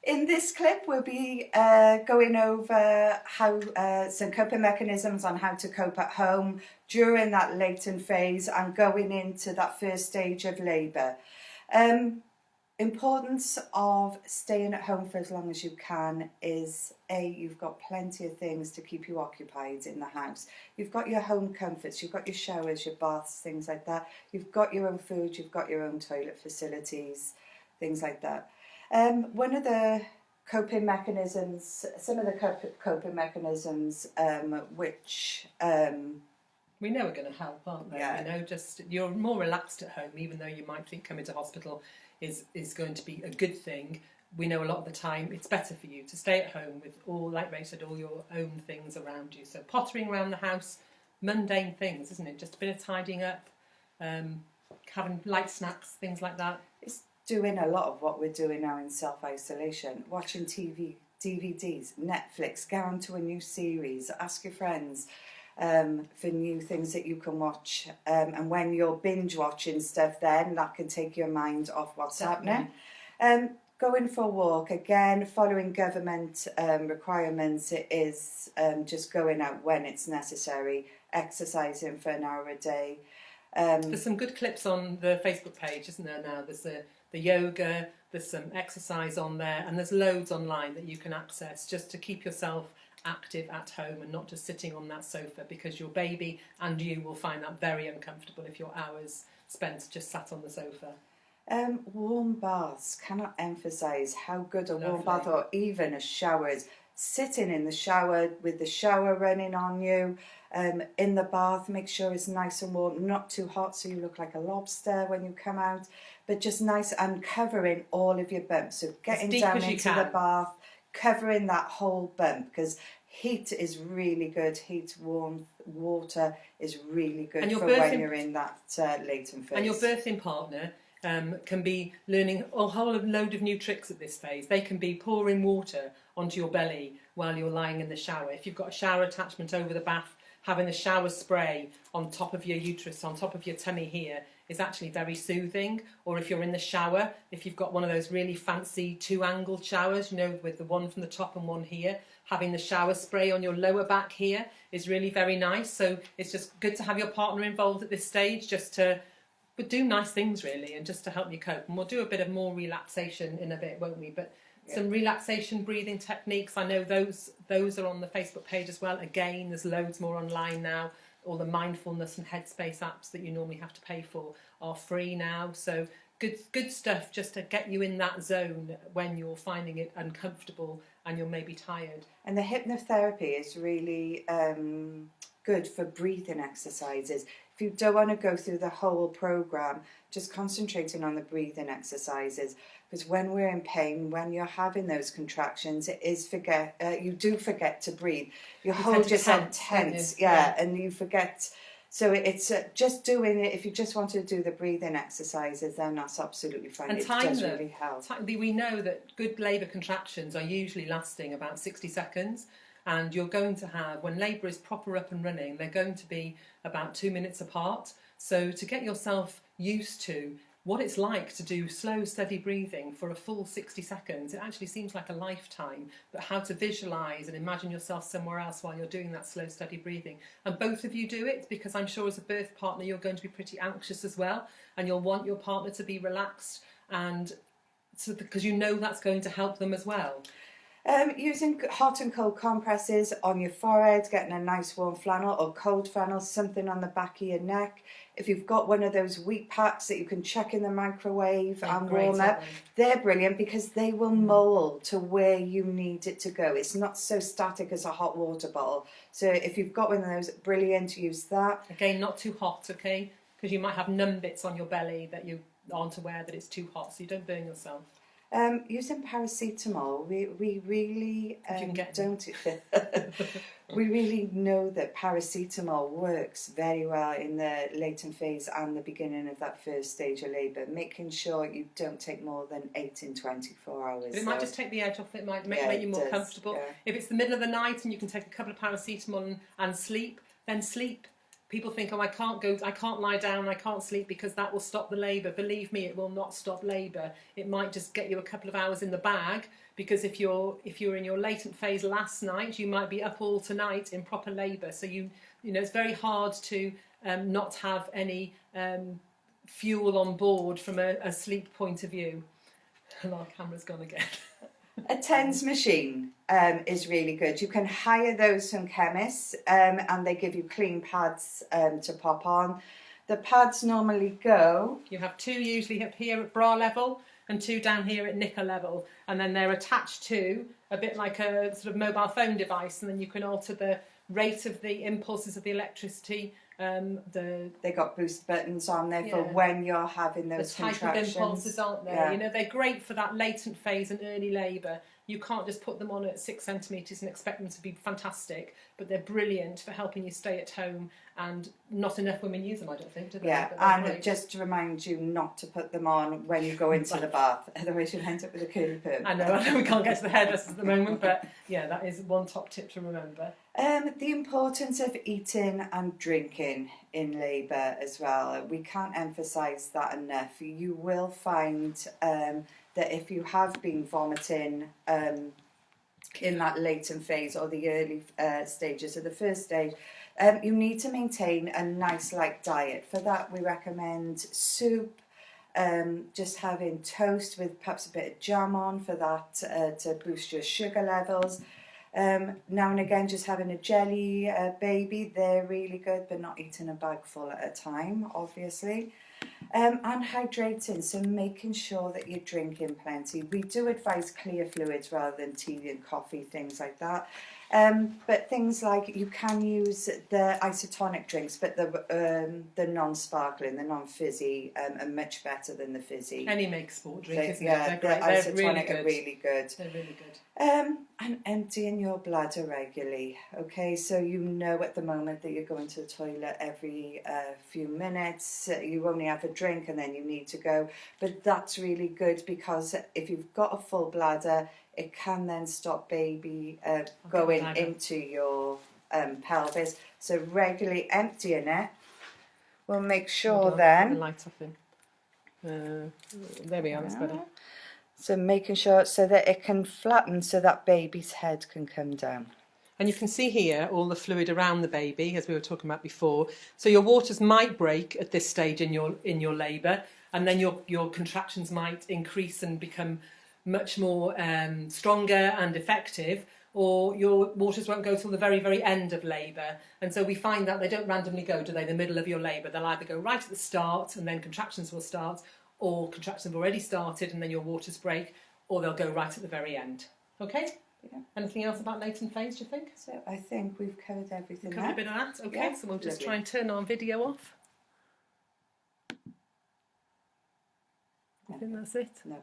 In this clip, we'll be going over how some coping mechanisms on how to cope at home during that latent phase and going into that first stage of labour. Importance of staying at home for as long as you can is you've got plenty of things to keep you occupied in the house. You've got your home comforts, you've got your showers, your baths, things like that. You've got your own food, you've got your own toilet facilities, things like that. One of the coping mechanisms, some of the coping mechanisms which we know are going to help, aren't they? Yeah. You know, just you're more relaxed at home, even though you might think coming to hospital is going to be a good thing. We know a lot of the time it's better for you to stay at home with all, like Ray said, all your own things around you. So pottering around the house, mundane things, isn't it? Just a bit of tidying up, having light snacks, things like that. It's doing a lot of what we're doing now in self-isolation, watching TV, DVDs, Netflix, go on to a new series, ask your friends for new things that you can watch, and when you're binge watching stuff, then that can take your mind off what's happening. Going for a walk, again, following government requirements, it is just going out when it's necessary, exercising for an hour a day. There's some good clips on the Facebook page, isn't there now? There's the yoga, there's some exercise on there, and there's loads online that you can access just to keep yourself active at home and not just sitting on that sofa, because your baby and you will find that very uncomfortable if your hours spent just sat on the sofa. Warm baths, cannot emphasise how good a warm Lovely. bath or even a shower is. Sitting in the shower with the shower running on you, in the bath, make sure it's nice and warm, not too hot so you look like a lobster when you come out, but just nice and covering all of your bumps. So getting down into the bath, covering that whole bump, because heat is really good. Heat, warm water is really good for when you're in that latent phase. And your birthing partner can be learning a whole load of new tricks at this phase. They can be pouring water onto your belly while you're lying in the shower. If you've got a shower attachment over the bath, having the shower spray on top of your uterus, on top of your tummy here, is actually very soothing. Or if you're in the shower, if you've got one of those really fancy two-angled showers, you know, with the one from the top and one here, having the shower spray on your lower back here is really very nice. So it's just good to have your partner involved at this stage, just to do nice things really, and just to help you cope. And we'll do a bit of more relaxation in a bit, won't we? But some relaxation breathing techniques, I know those are on the Facebook page as well. Again, there's loads more online now. All the mindfulness and headspace apps that you normally have to pay for are free now. So good stuff just to get you in that zone when you're finding it uncomfortable and you're maybe tired. And the hypnotherapy is really good for breathing exercises. If you don't want to go through the whole program, just concentrating on the breathing exercises, because when we're in pain, when you're having those contractions, it is you do forget to breathe. You hold yourself tense, and you forget. So it's just doing it. If you just want to do the breathing exercises, then that's absolutely fine. And it does really help. We know that good labour contractions are usually lasting about 60 seconds. And you're going to have, when labour is proper up and running, they're going to be about 2 minutes apart. So to get yourself used to what it's like to do slow, steady breathing for a full 60 seconds, it actually seems like a lifetime. But how to visualise and imagine yourself somewhere else while you're doing that slow, steady breathing. And both of you do it, because I'm sure as a birth partner you're going to be pretty anxious as well, and you'll want your partner to be relaxed, and so because you know that's going to help them as well. Using hot and cold compresses on your forehead, getting a nice warm flannel or cold flannel, something on the back of your neck. If you've got one of those wheat packs that you can chuck in the microwave and warm up, they're brilliant because they will mould to where you need it to go. It's not so static as a hot water bottle. So if you've got one of those, brilliant, use that. Again, not too hot, okay? Because you might have numb bits on your belly that you aren't aware that it's too hot, so you don't burn yourself. Using paracetamol, we really don't. We really know that paracetamol works very well in the latent phase and the beginning of that first stage of labour, making sure you don't take more than 8 in 24 hours. But it might just take the edge off, it might make you more comfortable. Yeah. If it's the middle of the night and you can take a couple of paracetamol and sleep, then sleep. People think, oh, I can't lie down, I can't sleep because that will stop the labour. Believe me, it will not stop labour. It might just get you a couple of hours in the bag, because if you're in your latent phase last night, you might be up all tonight in proper labour. So you know it's very hard to not have any fuel on board from a sleep point of view. And our camera's gone again. A TENS machine is really good. You can hire those from chemists, and they give you clean pads to pop on. The pads normally go... You have 2 usually up here at bra level and 2 down here at knicker level, and then they're attached to a bit like a sort of mobile phone device, and then you can alter the rate of the impulses of the electricity. They got boost buttons on there for when you're having those contractions. The type of impulses, aren't they? Yeah. You know, they're great for that latent phase and early labour. You can't just put them on at 6 centimetres and expect them to be fantastic, but they're brilliant for helping you stay at home, and not enough women use them, I don't think, do they? Yeah, and great. Just to remind you not to put them on when you go into the bath, otherwise you'll end up with a curly perm. I know we can't get to the hairdressers at the moment, but yeah, that is one top tip to remember. The importance of eating and drinking in labour as well. We can't emphasise that enough. You will find that if you have been vomiting in that latent phase or the early stages of the first stage, you need to maintain a nice light diet. For that, we recommend soup, just having toast with perhaps a bit of jam on for that to boost your sugar levels. Now and again, just having a jelly baby, they're really good, but not eating a bag full at a time, obviously. And hydrating, so making sure that you're drinking plenty. We do advise clear fluids rather than tea and coffee, things like that. But things like, you can use the isotonic drinks, but the non-sparkling, the non-fizzy, are much better than the fizzy. Any make sport drink, isn't yeah, it? They're the great. isotonic are really good. They're really good. And emptying your bladder regularly. Okay, so you know at the moment that you're going to the toilet every few minutes. You only have a drink and then you need to go. But that's really good, because if you've got a full bladder, it can then stop baby going into your pelvis. So regularly emptying it will make sure then... The lights off in. There we are, that's better. So making sure so that it can flatten so that baby's head can come down. And you can see here all the fluid around the baby, as we were talking about before. So your waters might break at this stage in your labour, and then your contractions might increase and become much more stronger and effective, or your waters won't go till the very, very end of labour. And so we find that they don't randomly go, do they, the middle of your labour. They'll either go right at the start and then contractions will start, or contractions have already started and then your waters break, or they'll go right at the very end. Okay? Yeah. Anything else about latent phase, do you think? So I think we've covered everything. Covered a bit of that? Okay, yeah. So we'll just try and turn our video off. I think that's it. No.